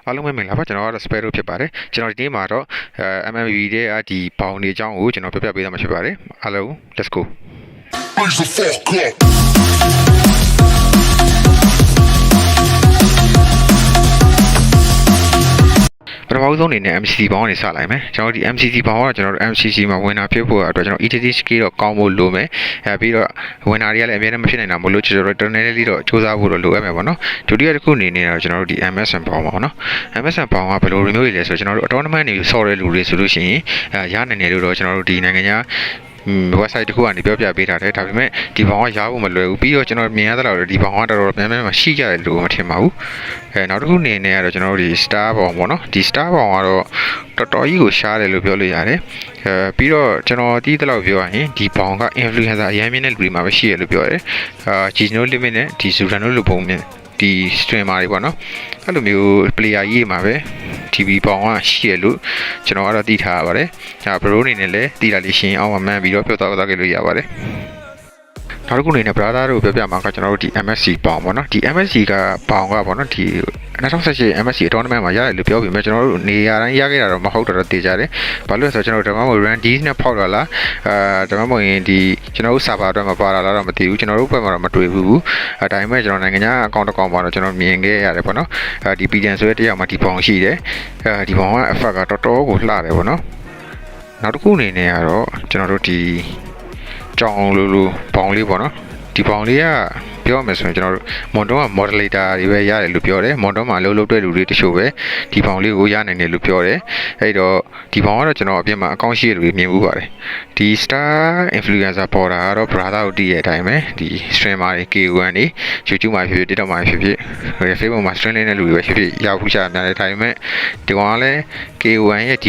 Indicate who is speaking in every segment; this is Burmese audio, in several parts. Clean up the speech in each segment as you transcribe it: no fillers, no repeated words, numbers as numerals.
Speaker 1: အားလုံးပဲမင်္ဂလာပါကျွန်တော်ကတော့ Spare ဖြစ်ပါတယ်ကျွန်တော်ဒီနေ့မှာတော့MMB ရဲ့ဒီဘောင်တွေအကြောင်းကိုကျွန်တော်ပြပြပေးသွားမှာဖြစ်ပါတယ်အားလုံး let's go
Speaker 2: Raise the fuck up.
Speaker 1: ပထမဆုံးအနေနဲ့ MCC ဘောင်ကနေစလိုက်မယ်ကျွန်တော်ဒီ MCC ဘောင်ကကျွန်တော်တို့ MCC မှာဝင်တာဖြစ်ဖို့အတွက်ကျွန်တော် ETC scale တော့ကောင်းဖို့လိုမယ်ပြီးတော့ဝင်တာတွေကလည်းအများနဲ့မဖြစ်နိုင်တာမလို့ကျွန်တော်တို့ internally တော့စူးစမ်းဖို့တော့လိုအပ်မယ်ပေါ့နော်ဒုတိယတစ်ခုအနေနဲ့တော့ကျွန်တော်တို့ဒီ MSN ဘောင်ပါပေါ့နော် MSN ဘောင်ကဘယ်လိုမျိုးတွေလဲဆိုတော့ကျွန်တော်တို့ autonomous နေဆော်တဲ့လူတွေဆိုလို့ရှိရင်ရနိုင်တယ်လို့တော့ကျွန်တော်တို့ဒီနိုင်ငံခြားwebsite တခုကနေပြောပြပေးထားတယ်ဒါပေမဲ့ဒီဘောင်ကရဖို့မလွယ်ဘူးပြီးတော့ကျွန်တော်မြင်ရသလောက်ဒီဘောင်ကတော်တော်များများမရှိကြတယ်လို့မထင်ပါဘူးနောက်တစ်ခုအနေနဲ့ကတော့ကျွန်တော်တို့ဒီ star ဘောင်ပေါ့နော်ဒီ star ဘောင်ကတော့တော်တော်ကြီးကိုရှားတယ်လို့ပြောလို့ရတယ်ပြီးတော့ကျွန်တော်တီးသလောက်ပြောရရင်ဒီဘောင်က influencer အများကြီးနဲ့လူတွေမှာပဲရှိရလို့ပြောတယ်Gino limit နဲ့ဒီ Zurano လို့ပုံမြင်ဒီ streamer တွေပေါ့နော်အဲ့လိုမျိုး player ကြီးမှာပဲ TV ပေါင်ကရှိရလို့ကျွန်တော်ကတော့သိထားရပါတယ်ဒါ bro အနေနဲ့လည်းသိတာလေးရှင်းအောင်မှန်ပြီးတော့ပြောသွားခဲ့လို့ရပါတယ်နောက်တစ်ခုအနေနဲ့ brother တို့ပြောပြမှာကကျွန်တော်တို့ဒီ MSC ပေါင်ပေါ့နော်ဒီ MSC ကပေါင်ကပေါ့နော်ဒီ2018 MSC tournament မှာရတယ်လို့ပြောပြီးမှကျွန်တော်တို့နေရာတိုင်းရခဲ့တာတော့မဟုတ်တော့သိကြတယ်ဘာလို့လဲဆိုတော့ကျွန်တော်တို့ဓမ္မမို့ Randies နဲ့ဖောက်လာလားဓမ္မမို့ရင်ဒီကျွန်တော်တို့ server အတွက်မပါလာလားတော့မသိဘူးကျွန်တော်တို့ဘက်မှာတော့မတွေ့ဘူးဒါပေမဲ့ကျွန်တော်နိုင်ငံခြား account တစ်ကောင်မှာတော့ကျွန်တော်မြင်ခဲ့ရတယ်ပေါ့နော်ဒီ PDN ဆိုတဲ့တယောက်မှာဒီပေါင်ရှိတယ်ဒီပေါင်က effect ကတော်တော်ကိုလှတယ်ပေါ့နော်နောက်တစ်ခုအနေနဲ့ကတော့ကျွန်တော်တို့ဒီကြောင်လိုပေါင်လေးပေါ့နော်ဒီပေါင်လေးကပြောမယ်ဆိုရင်ကျွန်တော်တို့မွန်တုံးက modulator တွေပဲရတယ်လို့ပြောတယ်မွန်တုံးမှာအလုပ်လုပ်တဲ့လူတွေတချို့ပဲဒီပေါင်လေးကိုရနိုင်တယ်လို့ပြောတယ်အဲ့တော့ဒီပေါင်ကတော့ကျွန်တော်အပြင်မှာအကောင့်ရှိရလို့မြင်မှုပါတယ်ဒီ star influencer ပေါ်တာကတော့ brother တို့တည်ရဲ့အတိုင်းပဲဒီ streamer တွေ K1 တွေ YouTube မှာဖြစ်ဖြစ် TikTok မှာဖြစ်ဖြစ် Facebook မှာ stream နေတဲ့လူတွေပဲဖြစ်ဖြစ်ရောက်ခုရှာများတယ်ဒါပေမဲ့ဒီကောင်ကလည်း K1 ရဲ့ဒ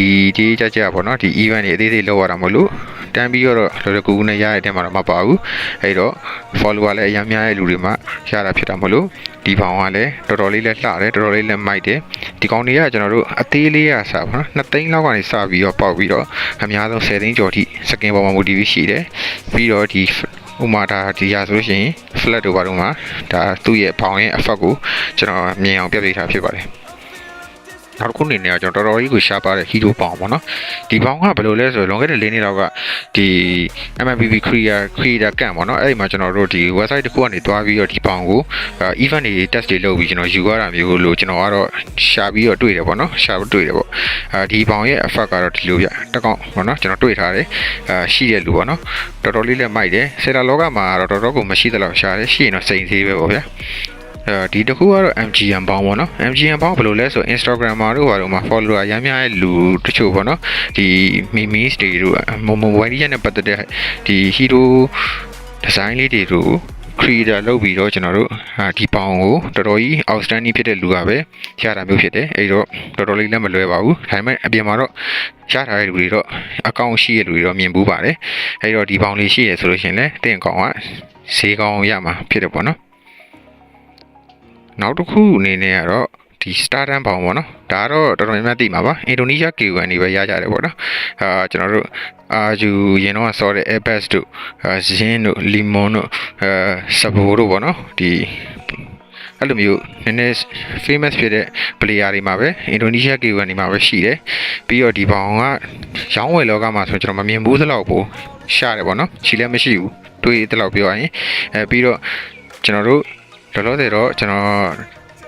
Speaker 1: ီကြပေါ့နော်ဒီ event တွေအသေးသေးလောက်ရတာမလို့တန်းပြီးတော့လောလောကူကူနဲ့ရတဲ့အထဲမှာတော့မပါဘူးအဲ့တော့ follower လည်းအများများရဲ့လူတွေမှာရတာဖြစ်တာမလို့ဒီဘောင်ကလည်းတော်တော်လေးလည်းလှတယ်တော်တော်လေးလည်းမိုက်တယ်ဒီကောင်တွေကကျွန်တော်တို့အသေးလေးရစားပါနော်2သိန်းလောက်ကနေစပြီးတော့ပေါက်ပြီးတော့အများဆုံး10သိန်းကျော်ထိစကင်ပေါ်မှာ motive ရှိတယ်ပြီးတော့ဒီဥမာဒါဒီရဆိုလို့ရှိရင် flat တို့ဘာလို့မှာဒါသူ့ရဲ့ဘောင်ရဲ့ effect ကိုကျွန်တော်မြင်အောင်ပြပြထားဖြစ်ပါတယ်နောက်တစ်ခုအနေနဲ့ကျွန်တော်တော်တော်ကြီးကိုရှားပါတဲ့ hero ပေါင်ပေါ့နော်ဒီပေါင်ကဘယ်လိုလဲဆိုတော့လွန်ခဲ့တဲ့၄နှစ်လောက်ကဒီ MMBB creator camp ပေါ့နော်အဲ့ဒီမှာကျွန်တော်တို့ဒီ website တစ်ခုကနေတွားပြီးတော့ဒီပေါင်ကို event တွေ test တွေလုပ်ပြီးကျွန်တော်ယူရတာမျိုးလို့ကျွန်တော်ကတော့ရှားပြီးတော့တွေ့တယ်ပေါ့နော်ရှားတွေ့တယ်ပေါ့ဒီပေါင်ရဲ့ effect ကတော့ဒီလိုပြတက်ကောင်ပေါ့နော်ကျွန်တော်တွေ့ထားတယ်ရှိတဲ့လူပေါ့နော်တော်တော်လေးလည်းမိုက်တယ်ဆယ်လာလောကမှာတော့တော်တော်ကိုမရှိသလောက်ရှားတယ်ရှိရင်တော့စိန်သေးပဲပေါ့ဗျာဒီတစ်ခုကတော့ MGM ပေါင်းပေါ့နော် MGM ပေါင်းဘယ်လိုလဲဆို Instagram မှာတို့ဘာလို့မှာ follower ရမ်းများတဲ့လူတချို့ပေါ့နော်ဒီ memes တွေတို့mobile ရနဲ့ပတ်သက်တဲ့ဒီ hero design လေးတွေတို့ creator လုပ်ပြီးတော့ကျွန်တော်တို့ဒီပေါင်ကိုတော်တော်ကြီး outstanding ဖြစ်တဲ့လူကပဲရတာမျိုးဖြစ်တယ်အဲ့တော့တော်တော်လေးလည်းမလွယ်ပါဘူးဒါပေမဲ့အပြင်မှာတော့ရထားတဲ့လူတွေတော့အကောင့်ရှိတဲ့လူတွေတော့မြင်ဘူးပါတယ်အဲ့တော့ဒီပေါင်လေးရှိရဆိုလို့ရှိရင်လည်းတင့်ကောင်ကဈေးကောင်းရမှာဖြစ်တယ်ပေါ့နော်နောက်တစ်ခုအနေနဲ့ကတော့ဒီ Stardom ဘောင်ပေါ့နော်ဒါကတော့တော်တော်များများသိမှာပါအင်ဒိုနီးရှား K1 တွေပဲရကြတယ်ပေါ့နော်ကျွန်တော်တို့ယူရင်တော့ဆော်တဲ့ Airbus တို့ဇင်းတို့ Limon တို့Sabo တို့ပေါ့နော်ဒီအဲ့လိုမျိုးနည်းနည်း famous ဖြစ်တဲ့ player တွေမှာပဲအင်ဒိုနီးရှား K1 တွေမှာပဲရှိတယ်ပြီးတော့ဒီဘောင်ကရောင်းဝယ်လောကမှာဆိုကျွန်တော်မမြင်ဘူးသလောက်ပိုရှားတယ်ပေါ့နော်ချီလည်းမရှိဘူးတွေးသလောက်ပြောရရင်ပြီးတော့ကျွန်တော်တို့လောလောဆယ်တော့ကျွန်တော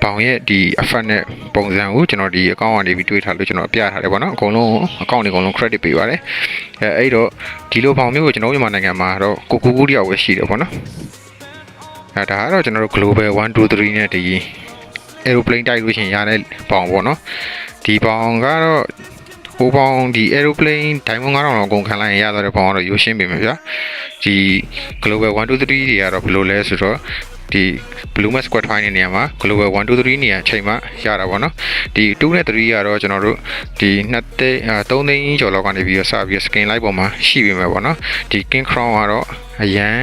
Speaker 1: ်ဘောင်ရဲ့ဒီ effect နဲ့ပုံစံကိုကျွန်တော်ဒီ account ကနေပြီးတွေးထားလို့ကျွန်တော်ပြထားတယ်ပေါ့နော်အကုန်လုံး account တွေအကုန်လုံး credit ပေးပါတယ်အဲ့တော့ဒီလိုဘောင်မျိုးကိုကျွန်တော်မြန်မာနိုင်ငံမှာတော့ကိုကူတယောက်ပဲရှိတယ်ပေါ့နော်ဒါကတော့ကျွန်တော်တို့ global 1 2 3နဲ့ဒီ aeroplane တိုက်လို့ရှိရင်ရတဲ့ဘောင်ပေါ့နော်ဒီဘောင်ကတော့ဟိုဘောင်ဒီ aeroplane ဒိုင်မွန်9000လောက်အကုန်ခံလိုက်ရင်ရသွားတဲ့ဘောင်ကတော့ရိုးရှင်းပြီမယ်ဗျာဒီ global 1 2 3တွေကတော့ဘယ်လိုလဲဆိုတော့ဒီ blue mask squad file နေရာမှာ global 1 2 3နေရာအချိန်မှာရတာပေါ့နော်ဒီ2နဲ့3ကတော့ကျွန်တော်တို့ဒီ3သိန်းကျော်လောက်ကနေပြီးတော့စပြီး skin light ပေါ်မှာရှိပြီမယ်ပေါ့နော်ဒီ king crown ကတော့အရန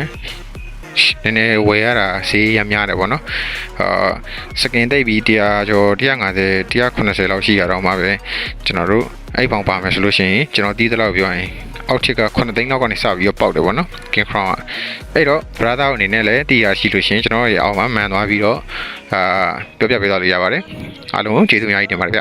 Speaker 1: ်နည်းနည်းဝယ်ရတာဈေးရများတယ်ပေါ့နော်စကင်သိပ်ပြီး100ကျော်150 190လောက်ရှိရတော့မှပဲကျွန်တော်တို့ အဲ့ဘောင်ပါမယ်ဆိုလို့ရှိရင်ကျွန်တော်တီးသလောက်ပြောရင်အောက်ချစ်က9သိန်းလောက်ကနေစပြီးတော့ပေါက်တယ်ပေါ့နော် King Crown ကအဲ့တော့ brother အနေနဲ့လည်းတီးရရှိလို့ရှိရင်ကျွန်တော်ရဲ့အောက်မှာမှန်သွားပြီးတော့ပြောပြပေးသွားလို့ရပါတယ်အားလုံးကျေးဇူးအများကြီးတင်ပါတယ်ဗျ